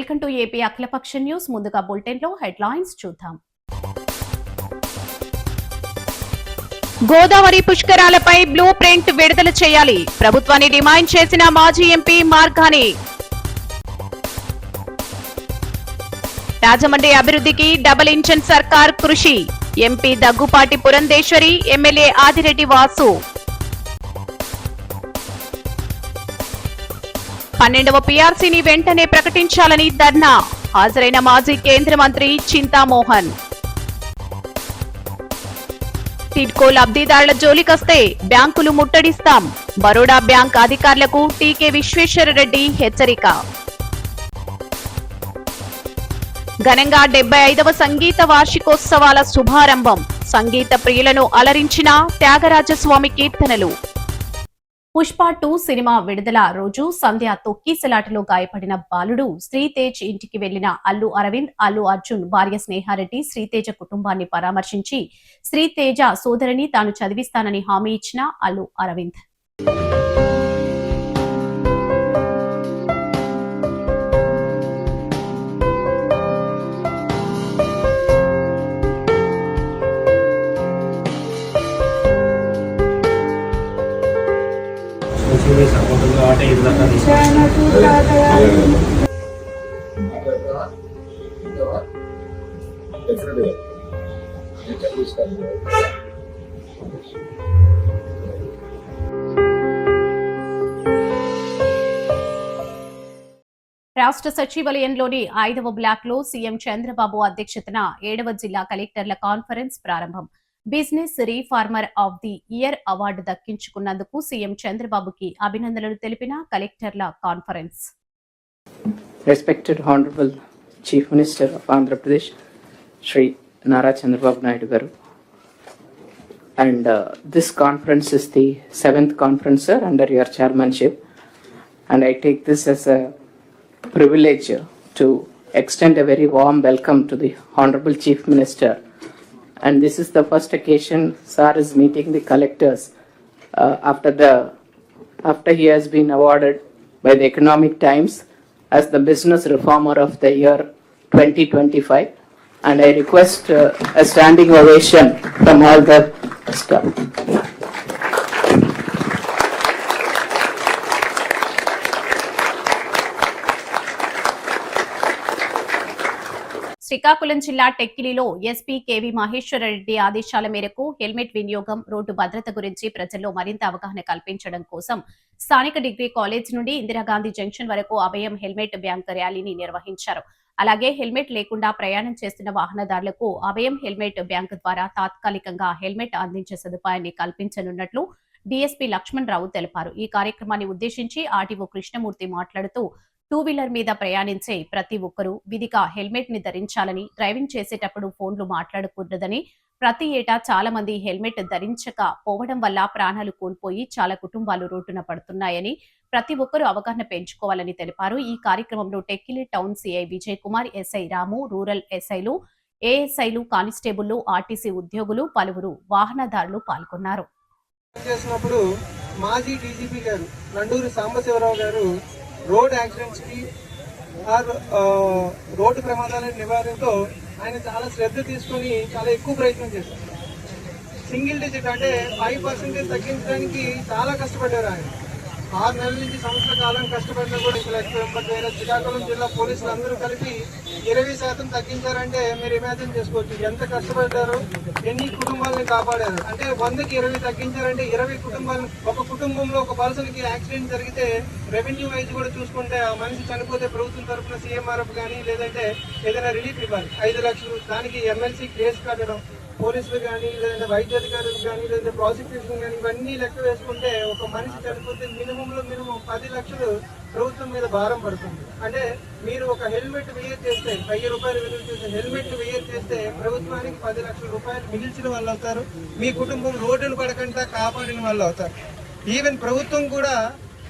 Welcome to AP అఖిలపక్ష news. ముందుగా bulletin లో హెడ్లైన్స్ చూద్దాం. గోదావరి పుష్కరాలపై బ్లూ ప్రింట్ విడుదల చేయాలి, ప్రభుత్వాన్ని డిమాండ్ చేసిన మాజీ ఎంపీ మార్గాని. రాజమండ్రి అభివృద్ధికి డబుల్ ఇంజన్ సర్కార్ కృషి, ఎంపీ దగ్గుపాటి పురంధేశ్వరి, ఎమ్మెల్యే ఆదిరెడ్డి వాసు. 12వ పీఆర్సీని వెంటనే ప్రకటించాలని ధర్నా, హాజరైన మాజీ కేంద్ర మంత్రి చింతామోహన్. టిడ్కో లబ్ధిదారుల జోలికొస్తే బ్యాంకులు ముట్టడిస్తాం, బరోడా బ్యాంక్ అధికారులకు టీకే విశ్వేశ్వరరెడ్డి హెచ్చరిక. ఘనంగా 75వ సంగీత వార్షికోత్సవాల శుభారంభం, సంగీత ప్రియులను అలరించిన త్యాగరాజస్వామి కీర్తనలు. పుష్ప 2 సినిమా విడుదల రోజు సంధ్య తొక్కిసలాటలో గాయపడిన బాలుడు శ్రీతేజ్ ఇంటికి వెళ్లిన అల్లు అరవింద్, అల్లు అర్జున్ భార్య స్నేహారెడ్డి శ్రీతేజ కుటుంబాన్ని పరామర్శించి శ్రీతేజ సోదరిని తాను చదివిస్తానని హామీ ఇచ్చిన అల్లు అరవింద్. రాష్ట్ర సచివాలయంలోని 5వ బ్లాక్ లో సీఎం చంద్రబాబు అధ్యక్షతన 7వ జిల్లా కలెక్టర్ల కాన్ఫరెన్స్ ప్రారంభం. Business reformer of the year award దక్కించుకున్నందుకు సీఎం చంద్రబాబుకి అభినందనలు తెలిపిన కలెక్టర్ల conference. Respected Honorable Chief Minister of Andhra Pradesh, Shri Nara Chandrababu Naidu Garu, and this conference is the 7th conference, sir, under your chairmanship, and I take this as a privilege to extend a very warm welcome to the Honorable Chief Minister. And this is the first occasion sir is meeting the collectors after he has been awarded by the Economic Times as the Business Reformer of the Year 2025. And I request a standing ovation from all the staff. Srikakulam జిల్లా టెక్కిలిలో SP KV Maheshwar Reddy ఆదేశాల మేరకు helmet వినియోగం, road భద్రత గురించి ప్రజల్లో మరింత అవగాహన కల్పించడం కోసం స్థానిక డిగ్రీ కాలేజ్ నుండి ఇందిరాగాంధీ జంక్షన్ వరకు అభయం హెల్మెట్ బ్యాంక్ ర్యాలీని నిర్వహించారు. అలాగే హెల్మెట్ లేకుండా ప్రయాణం చేస్తున్న వాహనదారులకు అభయం హెల్మెట్ బ్యాంక్ ద్వారా తాత్కాలికంగా హెల్మెట్ అందించే సదుపాయాన్ని కల్పించనున్నట్లు డీఎస్పీ లక్ష్మణ్ రావు తెలిపారు. ఈ కార్యక్రమాన్ని ఉద్దేశించి ఆర్టీఓ కృష్ణమూర్తి మాట్లాడుతూ 2 వీలర్ మీద ప్రయాణించే ప్రతి ఒక్కరూ విధిగా హెల్మెట్ ని ధరించాలని, డ్రైవింగ్ చేసేటప్పుడు ఫోన్లు మాట్లాడకూడదని, ప్రతి ఏటా చాలా మంది హెల్మెట్ ధరించక పోవడం వల్ల ప్రాణాలు కోల్పోయి చాలా కుటుంబాలు రోడ్డున పడుతున్నాయని ప్రతి ఒక్కరూ అవగాహన పెంచుకోవాలని తెలిపారు. ఈ కార్యక్రమంలో Tekkali town CI Vijay Kumar, SI Ramu, rural ఎస్ఐలు, ఏఎస్ఐలు, కానిస్టేబుళ్లు, ఆర్టీసీ ఉద్యోగులు, పలువురు వాహనదారులు పాల్గొన్నారు. మాజీ డీజీపీ గారు నండూరి సాంబశివరావు గారు రోడ్ యాక్సిడెంట్స్ కి రోడ్డు ప్రమాదాల నివారణతో ఆయన చాలా శ్రద్ధ తీసుకుని చాలా ఎక్కువ ప్రయత్నం చేశారు. సింగిల్ డిజిట్ అంటే 5% తగ్గించడానికి చాలా కష్టపడ్డారు. ఆయన 6 నెలల నుంచి సంవత్సర కాలం కష్టపడినా కూడా వేరే శ్రీకాకుళం జిల్లా పోలీసులు అందరూ కలిపి 20% తగ్గించారంటే మీరు ఇమాజిన్ చేసుకోవచ్చు ఎంత కష్టపడ్డారు, ఎన్ని కుటుంబాలను కాపాడారు. అంటే 100కి 20 తగ్గించారంటే 20 కుటుంబాలను, ఒక కుటుంబంలో ఒక పర్సన్ కి యాక్సిడెంట్ జరిగితే రెవెన్యూ వైజ్ కూడా చూసుకుంటే ఆ మనిషి చనిపోతే ప్రభుత్వం తరఫున సీఎంఆర్ఎఫ్ కానీ లేదంటే ఏదైనా రిలీఫ్ ఇవ్వాలి 5 లక్షలు. దానికి ఎమ్మెల్సీ కేసు కట్టడం, పోలీసులు కానీ లేదంటే వైద్య అధికారులు కానీ లేదంటే ప్రాసిక్యూషన్ కానీ ఇవన్నీ లెక్క వేసుకుంటే ఒక మనిషి చనిపోతే మినిమం 10 లక్షలు ప్రభుత్వం మీద భారం పడుతుంది. అంటే మీరు ఒక హెల్మెట్ వేయర్ చేస్తే 1000 రూపాయలు విలువ చేస్తే హెల్మెట్ వేయర్ చేస్తే ప్రభుత్వానికి 10 లక్షల రూపాయలు మిగిల్చిన వాళ్ళు అవుతారు. మీ కుటుంబం రోడ్డును పడకుండా కాపాడిన వాళ్ళు అవుతారు. ఈవెన్ ప్రభుత్వం కూడా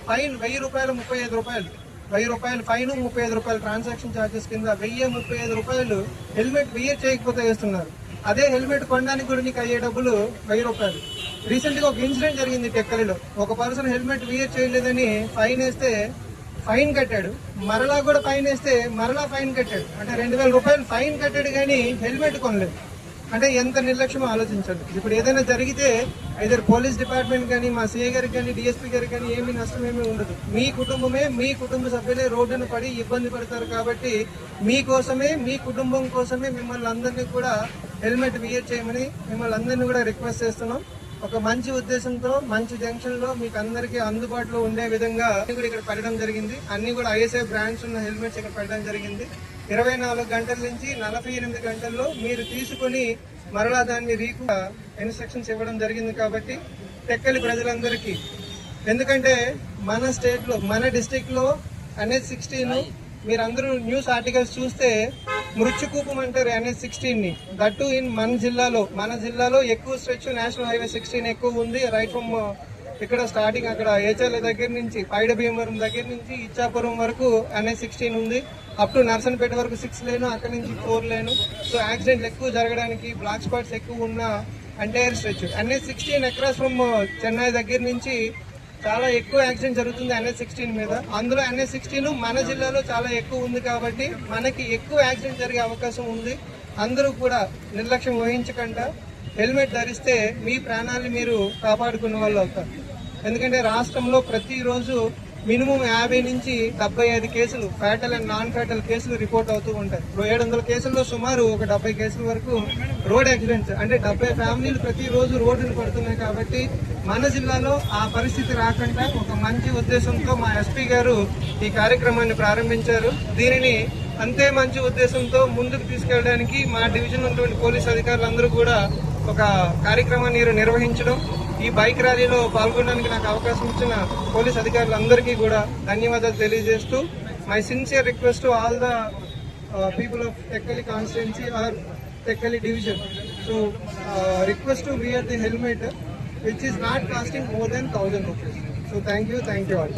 ఫైన్ 1000 రూపాయలు 35 రూపాయలు, 1000 రూపాయలు ఫైన్, 35 రూపాయలు ట్రాన్సాక్షన్ ఛార్జెస్ కింద 1035 రూపాయలు హెల్మెట్ వేయర్ చేయకపోతే వేస్తున్నారు. అదే హెల్మెట్ కొనడానికి కూడా నీకు అయ్యే డబ్బులు 1000 రూపాయలు. రీసెంట్ గా ఒక ఇన్సిడెంట్ జరిగింది టెక్కలిలో. ఒక పర్సన్ హెల్మెట్ వేర్ చేయలేదని ఫైన్ వేస్తే ఫైన్ కట్టాడు, మరలా కూడా ఫైన్ వేస్తే మరలా ఫైన్ కట్టాడు. అంటే 2000 రూపాయలు ఫైన్ కట్టాడు కానీ హెల్మెట్ కొనలేదు. అంటే ఎంత నిర్లక్ష్యం ఆలోచించండి. ఇప్పుడు ఏదైనా జరిగితే ఐదర్ పోలీస్ డిపార్ట్మెంట్ కానీ, మా సిఐ గారికి కానీ, డిఎస్పీ గారికి కానీ ఏమీ నష్టం ఏమీ ఉండదు. మీ కుటుంబమే, మీ కుటుంబ సభ్యులే రోడ్డును పడి ఇబ్బంది పడతారు. కాబట్టి మీకోసమే, మీ కుటుంబం కోసమే మిమ్మల్ని అందరినీ కూడా హెల్మెట్ వియర్ చేయమని మిమ్మల్ని అందరినీ కూడా రిక్వెస్ట్ చేస్తున్నాం. ఒక మంచి ఉద్దేశంతో మంచి జంక్షన్ లో మీకు అందరికీ అందుబాటులో ఉండే విధంగా కూడా ఇక్కడ పెట్టడం జరిగింది. అన్ని కూడా ఐఎస్ఐ బ్రాండ్స్ ఉన్న హెల్మెట్స్ ఇక్కడ పెట్టడం జరిగింది. 24 గంటల నుంచి 48 గంటల్లో మీరు తీసుకుని మరలా దాన్ని ఇన్స్ట్రక్షన్స్ ఇవ్వడం జరిగింది. కాబట్టి టెక్కలి ప్రజలందరికీ, ఎందుకంటే మన స్టేట్ లో, మన డిస్ట్రిక్ట్ లో NH16 మీరందరూ న్యూస్ ఆర్టికల్స్ చూస్తే మృత్యుకూపం అంటారు NH16 ని. దట్టు ఇన్ మన జిల్లాలో ఎక్కువ స్ట్రెచ్ నేషనల్ హైవే 16 ఎక్కువ ఉంది. రైట్ ఫ్రమ్ ఇక్కడ స్టార్టింగ్ అక్కడ ఏచర్ల దగ్గర నుంచి పైడ భీమవరం దగ్గర నుంచి ఇచ్చాపురం వరకు NH16 ఉంది. అప్ టు నర్సన్పేట వరకు 6 లేను, అక్కడ నుంచి 4 లేను. సో యాక్సిడెంట్లు ఎక్కువ జరగడానికి, బ్లాక్ స్పాట్స్ ఎక్కువ ఉన్న entire stretch NH16 across from Chennai దగ్గర నుంచి చాలా ఎక్కువ యాక్సిడెంట్ జరుగుతుంది NH16 మీద. అందులో NH16 మన జిల్లాలో చాలా ఎక్కువ ఉంది కాబట్టి మనకి ఎక్కువ యాక్సిడెంట్ జరిగే అవకాశం ఉంది. అందరూ కూడా నిర్లక్ష్యం వహించకుండా హెల్మెట్ ధరిస్తే మీ ప్రాణాలను మీరు కాపాడుకున్న వాళ్ళు అవుతారు. ఎందుకంటే రాష్ట్రంలో ప్రతిరోజు మినిమం 50 నుంచి 75 కేసులు, ఫ్యాటల్ అండ్ నాన్ ఫ్యాటల్ కేసులు రిపోర్ట్ అవుతూ ఉంటాయి. 700 కేసుల్లో సుమారు ఒక 70 కేసుల వరకు రోడ్ యాక్సిడెంట్స్. అంటే 70 ఫ్యామిలీలు ప్రతిరోజు రోడ్డును పడుతున్నాయి. కాబట్టి మన జిల్లాలో ఆ పరిస్థితి రాకుండా ఒక మంచి ఉద్దేశంతో మా ఎస్పీ గారు ఈ కార్యక్రమాన్ని ప్రారంభించారు. దీనిని అంతే మంచి ఉద్దేశంతో ముందుకు తీసుకెళ్ళడానికి మా డివిజన్ ఉన్నటువంటి పోలీస్ అధికారులందరూ కూడా ఒక కార్యక్రమాన్ని నిర్వహించడం, ఈ బైక్ ర్యాలీలో పాల్గొనడానికి నాకు అవకాశం ఇచ్చిన పోలీస్ అధికారులందరికీ కూడా ధన్యవాదాలు తెలియజేస్తూ, my sincere request to all the people of Tekkali constituency or Tekkali division. So request to wear the helmet which is not costing more than 1000 rupees. So thank you all.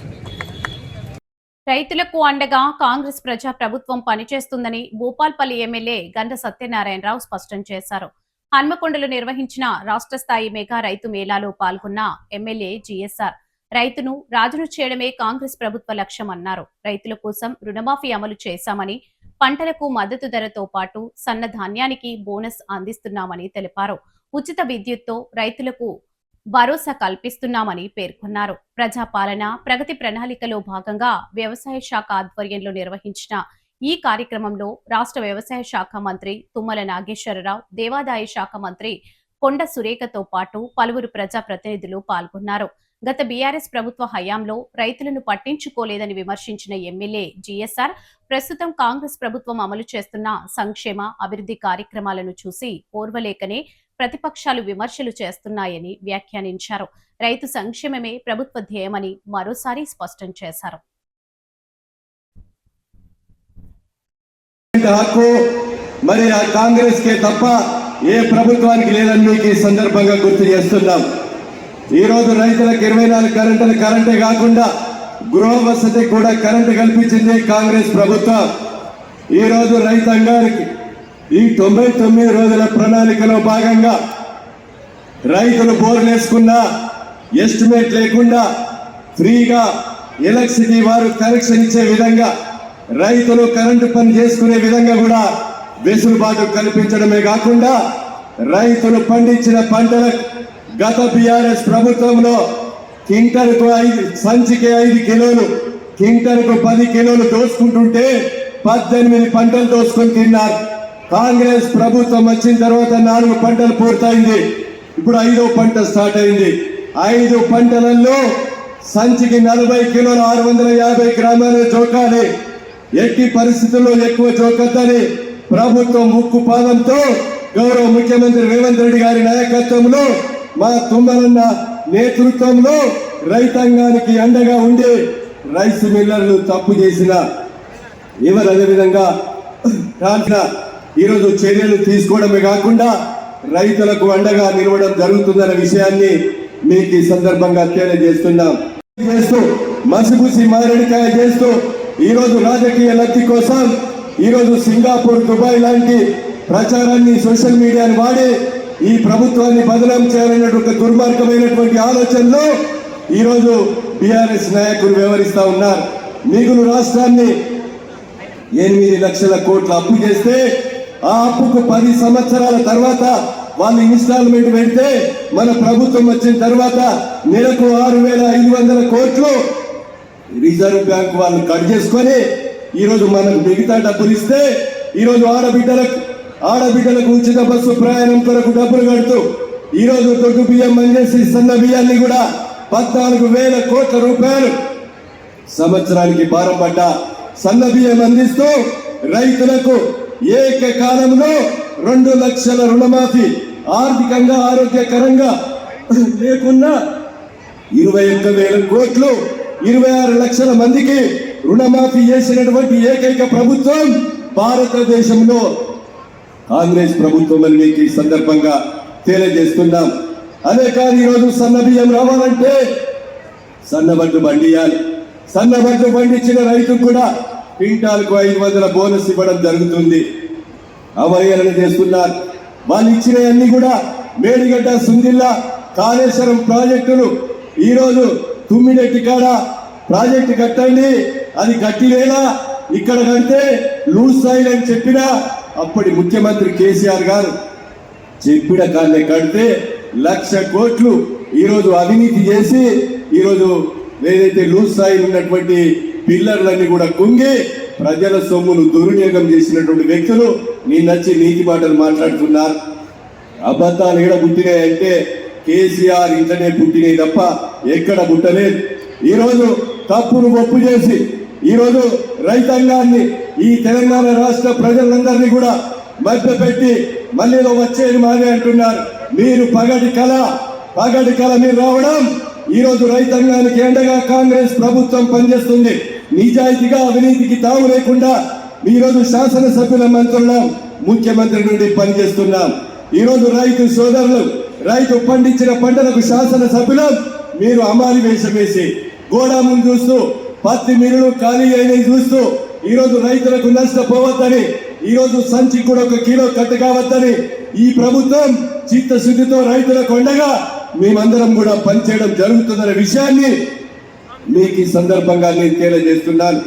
రైతులకు అండగా కాంగ్రెస్ ప్రజా ప్రభుత్వం పనిచేస్తుందని భూపాల్పల్లి ఎమ్మెల్యే గంధ సత్యనారాయణరావు స్పష్టం చేశారు. హన్మకొండలో నిర్వహించిన రాష్ట్ర స్థాయి మెగా రైతు మేళాలో పాల్గొన్న ఎమ్మెల్యే జీఎస్ఆర్ రైతును రాజును చేయడమే కాంగ్రెస్ ప్రభుత్వ లక్ష్యమన్నారు. రైతుల కోసం రుణమాఫీ అమలు చేశామని, పంటలకు మద్దతు ధరతో పాటు సన్న ధాన్యానికి బోనస్ అందిస్తున్నామని తెలిపారు. ఉచిత విద్యుత్తో రైతులకు భరోసా కల్పిస్తున్నామని పేర్కొన్నారు. ప్రజాపాలన ప్రగతి ప్రణాళికలో భాగంగా వ్యవసాయ శాఖ ఆధ్వర్యంలో నిర్వహించిన ఈ కార్యక్రమంలో రాష్ట్ర వ్యవసాయ శాఖ మంత్రి తుమ్మల నాగేశ్వరరావు, దేవాదాయ శాఖ మంత్రి కొండ సురేఖతో పాటు పలువురు ప్రజా ప్రతినిధులు పాల్గొన్నారు. గత బీఆర్ఎస్ ప్రభుత్వ హయాంలో రైతులను పట్టించుకోలేదని విమర్శించిన ఎమ్మెల్యే జీఎస్ఆర్ ప్రస్తుతం కాంగ్రెస్ ప్రభుత్వం అమలు చేస్తున్న సంక్షేమ అభివృద్ధి కార్యక్రమాలను చూసి ఓర్వలేకనే ప్రతిపక్షాలు విమర్శలు చేస్తున్నాయని వ్యాఖ్యానించారు. రైతు సంక్షేమమే ప్రభుత్వ ధ్యేయమని మరోసారి స్పష్టం చేశారు. హక్కు మరి ఆ కాంగ్రెస్ కే తప్ప ఏ ప్రభుత్వానికి లేదని మీకు ఈ సందర్భంగా గుర్తు చేస్తున్నాం. ఈ రోజు రైతులకు 24 గంటల కరెంటే కాకుండా గృహ వసతి కూడా కరెంటు కల్పించింది కాంగ్రెస్ ప్రభుత్వం. ఈ రోజు రైతాంగానికి ఈ 99 రోజుల ప్రణాళికలో భాగంగా రైతులు బోర్లేసుకున్న ఎస్టిమేట్ లేకుండా ఫ్రీగా ఎలక్ట్రిసిటీ వారు కనెక్షన్ ఇచ్చే విధంగా, రైతులు కరెంటు పని చేసుకునే విధంగా కూడా వెసులుబాటు కల్పించడమే కాకుండా రైతులు పండించిన పంటలకు గత బీఆర్ఎస్ ప్రభుత్వంలో క్వింటల్కు సంచికి 5 కిలోలు, క్వింటల్కు 10 కిలోలు దోసుకుంటుంటే 18 పంటలు దోసుకొని తిన్నారు. కాంగ్రెస్ ప్రభుత్వం వచ్చిన తర్వాత 4 పంటలు పూర్తయింది. ఇప్పుడు 5వ పంట స్టార్ట్ అయింది. 5 పంటలలో సంచికి 40 కిలోలు 650 గ్రామాలు జోకాలి. ఎట్టి పరిస్థితుల్లో ఎక్కువ జోకద్దని ప్రభుత్వం ఉక్కు పాదంతో గౌరవ ముఖ్యమంత్రి రేవంత్ రెడ్డి గారి నాయకత్వంలో, మా తుమ్మలన్న నేతృత్వంలో రైతాంగానికి అండగా ఉండి రైస్ మిల్లర్లు తప్పు చేసిన ఎవరు అదేవిధంగా ఈరోజు చర్యలు తీసుకోవడమే కాకుండా రైతులకు అండగా నిలవడం జరుగుతుందన్న విషయాన్ని మీకు ఈ సందర్భంగా తెలియజేస్తున్నాం. మసిపూసి మారేడికాయ చేస్తూ ఈరోజు రాజకీయ లబ్ధి కోసం ఈరోజు సింగపూర్, దుబాయ్ లాంటి ప్రచారాన్ని, సోషల్ మీడియాని వాడి ఈ ప్రభుత్వాన్ని బదనాం చేయాలనేటువంటి దుర్మార్గమైనటువంటి ఆలోచనలో ఈరోజు బీఆర్ఎస్ నాయకులు వ్యవహరిస్తా ఉన్నారు. మిగులు రాష్ట్రాన్ని 8 లక్షల కోట్ల అప్పు చేస్తే ఆ అప్పుకు 10 సంవత్సరాల తర్వాత వాళ్ళు ఇన్స్టాల్మెంట్ పెడితే మన ప్రభుత్వం వచ్చిన తర్వాత నెలకు 6,500 కోట్లు రిజర్వ్ బ్యాంక్ వాళ్ళు కట్ చేసుకొని ఈరోజు మనకు మిగతా డబ్బులు ఇస్తే ఈరోజు ఆడబిడ్డలకు ఉచిత బస్సు ప్రయాణం కొరకు డబ్బులు కడుతూ ఈరోజు దొడ్డు బియ్యం మంజేసి సన్న బియ్యాన్ని కూడా 14,000 కోట్ల రూపాయలు సంవత్సరానికి భారం పడ్డ సన్న బియ్యం అందిస్తూ రైతులకు ఏకకాలంలో 2 లక్షల రుణమాఫీ ఆర్థికంగా ఆరోగ్యకరంగా లేకున్నా 21,000 కోట్లు 26 లక్షల మందికి రుణమాఫీ చేసినటువంటి ఏకైక ప్రభుత్వం భారతదేశంలో కాంగ్రెస్ ప్రభుత్వం అని మీకు ఈ సందర్భంగా తెలియజేస్తున్నాం. అదే కానీ ఈరోజు సన్న బియ్యం రావాలంటే సన్నబడ్డు బండియాలి. సన్నబడ్డు పండించిన రైతుకు కూడా క్వింటాల్కు 500 బోనస్ ఇవ్వడం జరుగుతుంది. అవహేళన చేస్తున్నారు. వాళ్ళు ఇచ్చినవన్నీ కూడా మేడిగడ్డ సుందిల్లా కాళేశ్వరం ప్రాజెక్టులు ఈరోజు తుమ్మిడెట్టి కాడ ప్రాజెక్టు కట్టండి, అది కట్టిలేలా ఇక్కడ కడితే లూజ్ సాయిల్ అని చెప్పినా అప్పటి ముఖ్యమంత్రి కేసీఆర్ గారు చెప్పిన కాళ్ళే కడితే 1,00,000 కోట్లు ఈరోజు అవినీతి చేసి ఈరోజు ఏదైతే లూజ్ సాయిల్ ఉన్నటువంటి పిల్లర్లన్నీ కూడా కుంగి ప్రజల సొమ్మును దుర్వినియోగం చేసినటువంటి వ్యక్తులు నిన్నొచ్చి నీతి మాటలు మాట్లాడుతున్నారు. అబద్ధాలు ఎక్కడ పుట్టినాయంటే కేసీఆర్ ఇంట్లోనే పుట్టినాయి తప్ప ఎక్కడ పుట్టలేదు. ఈరోజు తప్పును ఒప్పు చేసి ఈరోజు రైతాంగాన్ని ఈ తెలంగాణ రాష్ట్ర ప్రజలందరినీ కూడా మధ్యపెట్టి మళ్ళీ వచ్చేది మాదే అంటున్నారు. మీరు పగటి కళ మీరు రావడం ఈరోజు రైతాంగానికి ఎండగా కాంగ్రెస్ ప్రభుత్వం పనిచేస్తుంది. నిజాయితీగా అవినీతికి తావు లేకుండా ఈరోజు శాసనసభ్యుల మంత్రులం ముఖ్యమంత్రి నుండి పనిచేస్తున్నాం. ఈరోజు రైతు సోదరులు రైతు పండించిన పంటలకు శాసనసభ్యులు మీరు అమాలి వేషం వేసి గోడామును చూస్తూ పత్తి మిల్లులు ఖాళీ అయినవి చూస్తూ ఈరోజు రైతులకు నష్టపోవద్దని ఈరోజు సంచి కూడా 1 కిలో కట్ట కావద్దని ఈ ప్రభుత్వం చిత్తశుద్ధితో రైతులకు ఉండగా మేమందరం కూడా పనిచేయడం జరుగుతుందనే విషయాన్ని మీకు ఈ సందర్భంగా నేను తెలియజేస్తున్నాను.